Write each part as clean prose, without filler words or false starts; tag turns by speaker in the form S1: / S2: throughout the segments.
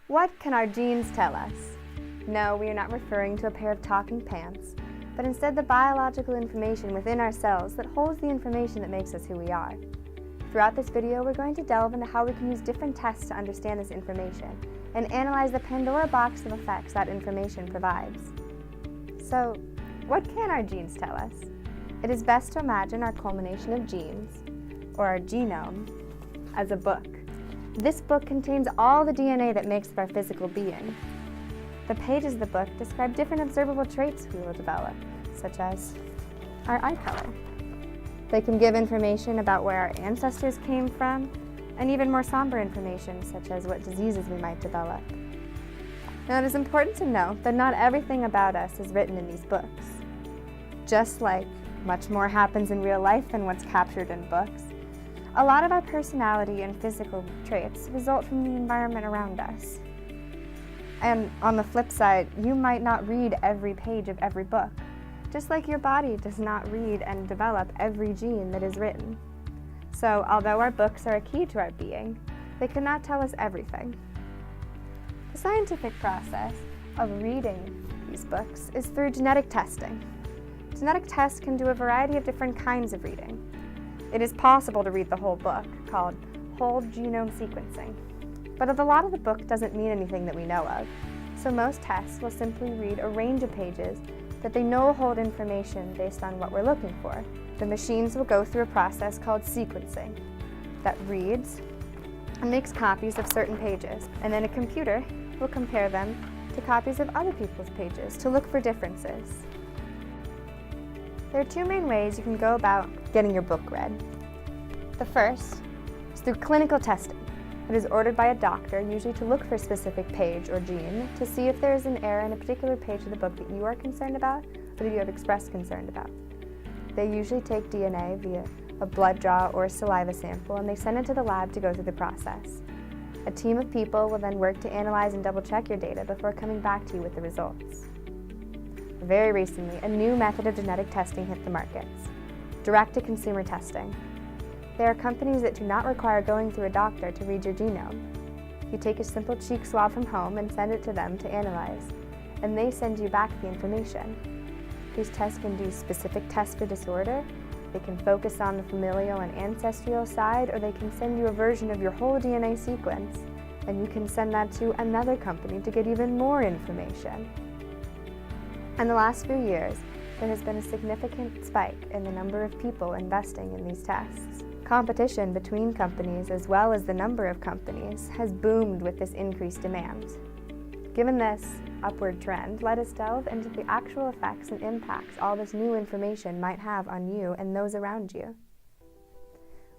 S1: What can our genes tell us? No, we are not referring to a pair of talking pants, but instead the biological information within our cells that holds the information that makes us who we are. Throughout this video, we're going to delve into how we can use different tests to understand this information and analyze the Pandora box of effects that information provides. So, what can our genes tell us? It is best to imagine our culmination of genes, or our genome, as a book. This book contains all the DNA that makes up our physical being. The pages of the book describe different observable traits we will develop, such as our eye color. They can give information about where our ancestors came from, and even more somber information, such as what diseases we might develop. Now, it is important to note that not everything about us is written in these books. Just like much more happens in real life than what's captured in books, a lot of our personality and physical traits result from the environment around us. And on the flip side, you might not read every page of every book, just like your body does not read and develop every gene that is written. So, although our books are a key to our being, they cannot tell us everything. The scientific process of reading these books is through genetic testing. Genetic tests can do a variety of different kinds of reading. It is possible to read the whole book, called whole genome sequencing. But a lot of the book doesn't mean anything that we know of, so most tests will simply read a range of pages that they know hold information based on what we're looking for. The machines will go through a process called sequencing that reads and makes copies of certain pages, and then a computer will compare them to copies of other people's pages to look for differences. There are two main ways you can go about getting your book read. The first is through clinical testing. It is ordered by a doctor, usually to look for a specific page or gene, to see if there is an error in a particular page of the book that you are concerned about or that you have expressed concern about. They usually take DNA via a blood draw or a saliva sample, and they send it to the lab to go through the process. A team of people will then work to analyze and double-check your data before coming back to you with the results. Very recently, a new method of genetic testing hit the markets: direct-to-consumer testing. There are companies that do not require going through a doctor to read your genome. You take a simple cheek swab from home and send it to them to analyze, and they send you back the information. These tests can do specific tests for disorder, they can focus on the familial and ancestral side, or they can send you a version of your whole DNA sequence, and you can send that to another company to get even more information. In the last few years, there has been a significant spike in the number of people investing in these tests. Competition between companies, as well as the number of companies, has boomed with this increased demand. Given this upward trend, let us delve into the actual effects and impacts all this new information might have on you and those around you.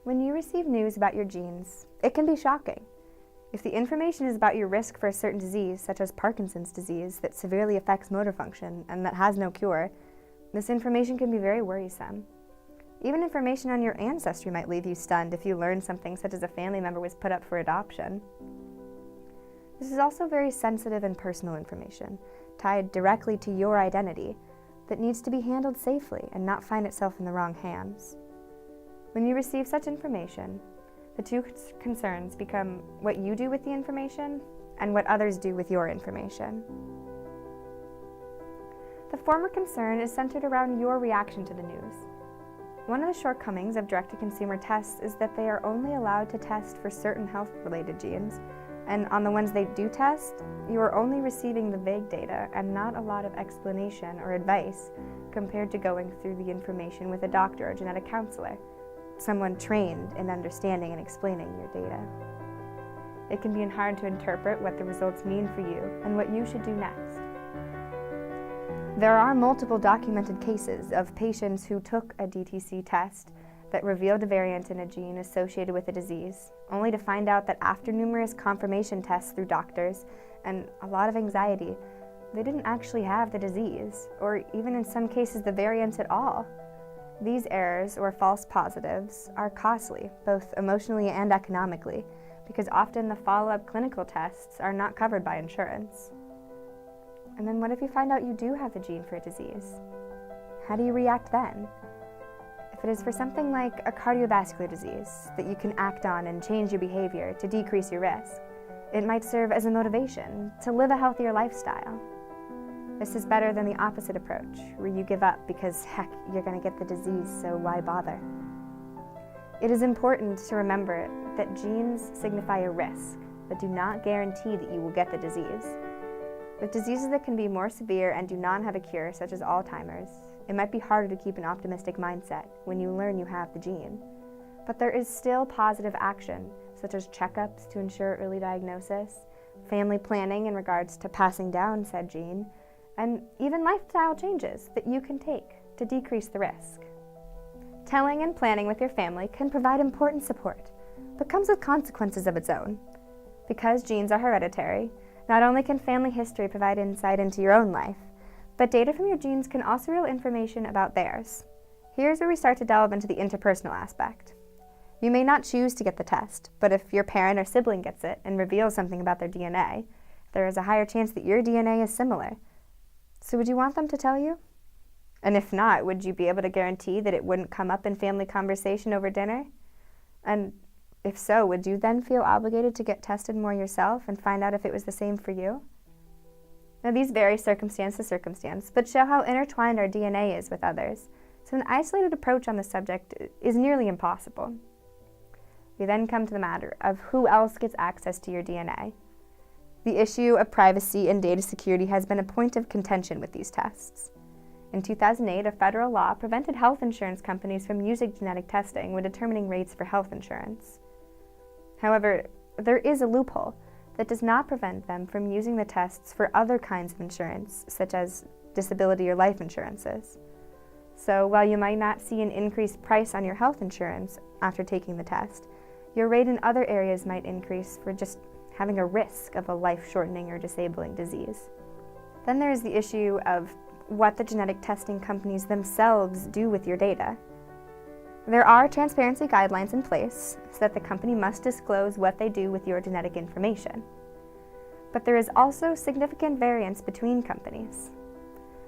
S1: When you receive news about your genes, it can be shocking. If the information is about your risk for a certain disease, such as Parkinson's disease, that severely affects motor function and that has no cure, this information can be very worrisome. Even information on your ancestry might leave you stunned if you learn something such as a family member was put up for adoption. This is also very sensitive and personal information, tied directly to your identity, that needs to be handled safely and not find itself in the wrong hands. When you receive such information, the two concerns become what you do with the information and what others do with your information. The former concern is centered around your reaction to the news. One of the shortcomings of direct-to-consumer tests is that they are only allowed to test for certain health-related genes, and on the ones they do test, you are only receiving the vague data and not a lot of explanation or advice compared to going through the information with a doctor or genetic counselor, someone trained in understanding and explaining your data. It can be hard to interpret what the results mean for you and what you should do next. There are multiple documented cases of patients who took a DTC test that revealed a variant in a gene associated with a disease, only to find out that after numerous confirmation tests through doctors and a lot of anxiety, they didn't actually have the disease, or even in some cases the variant at all. These errors, or false positives, are costly, both emotionally and economically, because often the follow-up clinical tests are not covered by insurance. And then what if you find out you do have the gene for a disease? How do you react then? If it is for something like a cardiovascular disease that you can act on and change your behavior to decrease your risk, It might serve as a motivation to live a healthier lifestyle. This is better than the opposite approach, where you give up because, heck, you're going to get the disease, so why bother? It is important to remember that genes signify a risk, but do not guarantee that you will get the disease. With diseases that can be more severe and do not have a cure, such as Alzheimer's, it might be harder to keep an optimistic mindset when you learn you have the gene. But there is still positive action, such as checkups to ensure early diagnosis, family planning in regards to passing down said gene, and even lifestyle changes that you can take to decrease the risk. Telling and planning with your family can provide important support, but comes with consequences of its own. Because genes are hereditary, not only can family history provide insight into your own life, but data from your genes can also reveal information about theirs. Here's where we start to delve into the interpersonal aspect. You may not choose to get the test, but if your parent or sibling gets it and reveals something about their DNA, there is a higher chance that your DNA is similar. So would you want them to tell you? And if not, would you be able to guarantee that it wouldn't come up in family conversation over dinner? And if so, would you then feel obligated to get tested more yourself and find out if it was the same for you? Now, these vary circumstance to circumstance, but show how intertwined our DNA is with others, so an isolated approach on the subject is nearly impossible. We then come to the matter of who else gets access to your DNA. The issue of privacy and data security has been a point of contention with these tests. In 2008, a federal law prevented health insurance companies from using genetic testing when determining rates for health insurance. However, there is a loophole that does not prevent them from using the tests for other kinds of insurance, such as disability or life insurances. So while you might not see an increased price on your health insurance after taking the test, your rate in other areas might increase for just having a risk of a life-shortening or disabling disease. Then there is the issue of what the genetic testing companies themselves do with your data. There are transparency guidelines in place so that the company must disclose what they do with your genetic information. But there is also significant variance between companies.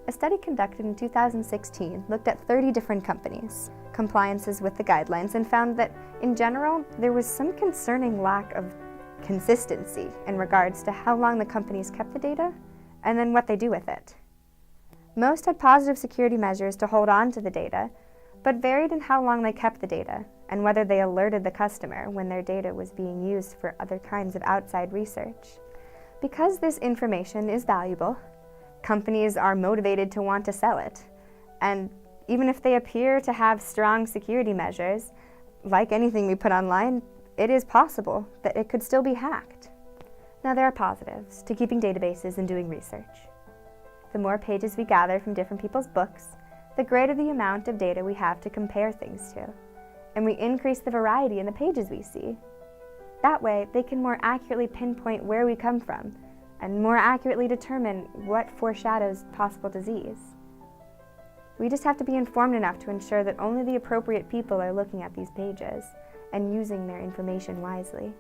S1: A study conducted in 2016 looked at 30 different companies' compliances with the guidelines and found that, in general, there was some concerning lack of consistency in regards to how long the companies kept the data and then what they do with it. Most had positive security measures to hold on to the data, but varied in how long they kept the data and whether they alerted the customer when their data was being used for other kinds of outside research. Because this information is valuable, companies are motivated to want to sell it, and even if they appear to have strong security measures, like anything we put online, it is possible that it could still be hacked. Now, there are positives to keeping databases and doing research. The more pages we gather from different people's books, the greater the amount of data we have to compare things to, and we increase the variety in the pages we see. That way, they can more accurately pinpoint where we come from and more accurately determine what foreshadows possible disease. We just have to be informed enough to ensure that only the appropriate people are looking at these pages and using their information wisely.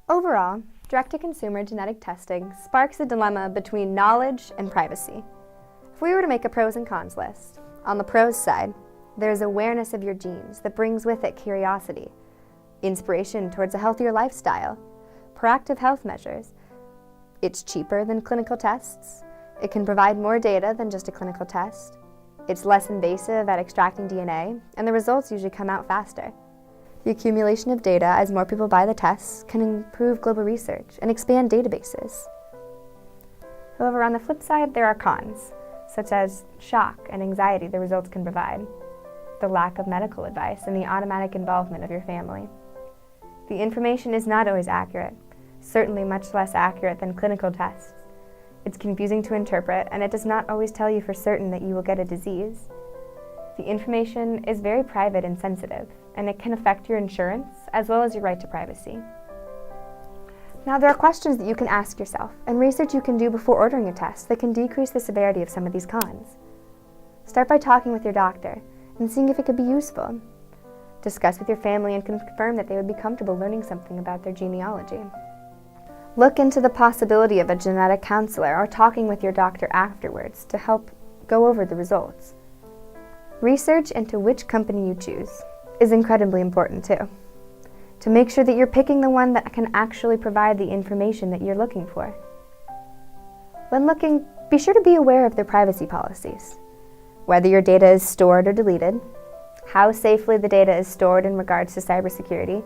S1: Overall, direct-to-consumer genetic testing sparks a dilemma between knowledge and privacy. If we were to make a pros and cons list, on the pros side, there is awareness of your genes that brings with it curiosity, inspiration towards a healthier lifestyle, proactive health measures. It's cheaper than clinical tests. It can provide more data than just a clinical test. It's less invasive at extracting DNA, and the results usually come out faster. The accumulation of data as more people buy the tests can improve global research and expand databases. However, on the flip side, there are cons, such as shock and anxiety the results can provide, the lack of medical advice, and the automatic involvement of your family. The information is not always accurate, certainly much less accurate than clinical tests. It's confusing to interpret, and it does not always tell you for certain that you will get a disease. The information is very private and sensitive, and it can affect your insurance as well as your right to privacy. Now, there are questions that you can ask yourself and research you can do before ordering a test that can decrease the severity of some of these cons. Start by talking with your doctor and seeing if it could be useful. Discuss with your family and confirm that they would be comfortable learning something about their genealogy. Look into the possibility of a genetic counselor or talking with your doctor afterwards to help go over the results. Research into which company you choose is incredibly important too. to make sure that you're picking the one that can actually provide the information that you're looking for. When looking, be sure to be aware of their privacy policies, whether your data is stored or deleted, how safely the data is stored in regards to cybersecurity,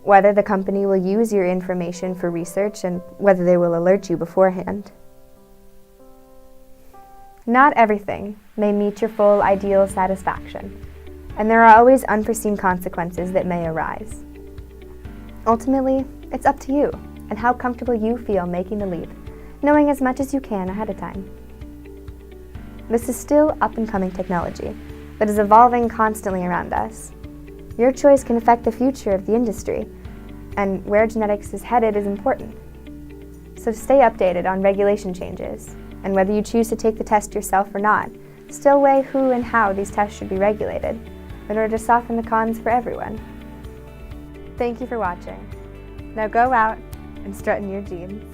S1: whether the company will use your information for research, and whether they will alert you beforehand. Not everything may meet your full ideal satisfaction, and there are always unforeseen consequences that may arise. Ultimately, it's up to you and how comfortable you feel making the leap, knowing as much as you can ahead of time. This is still up-and-coming technology that is evolving constantly around us. Your choice can affect the future of the industry, and where genetics is headed is important. So stay updated on regulation changes, and whether you choose to take the test yourself or not, still weigh who and how these tests should be regulated in order to soften the cons for everyone. Thank you for watching. Now go out and strut in your genes.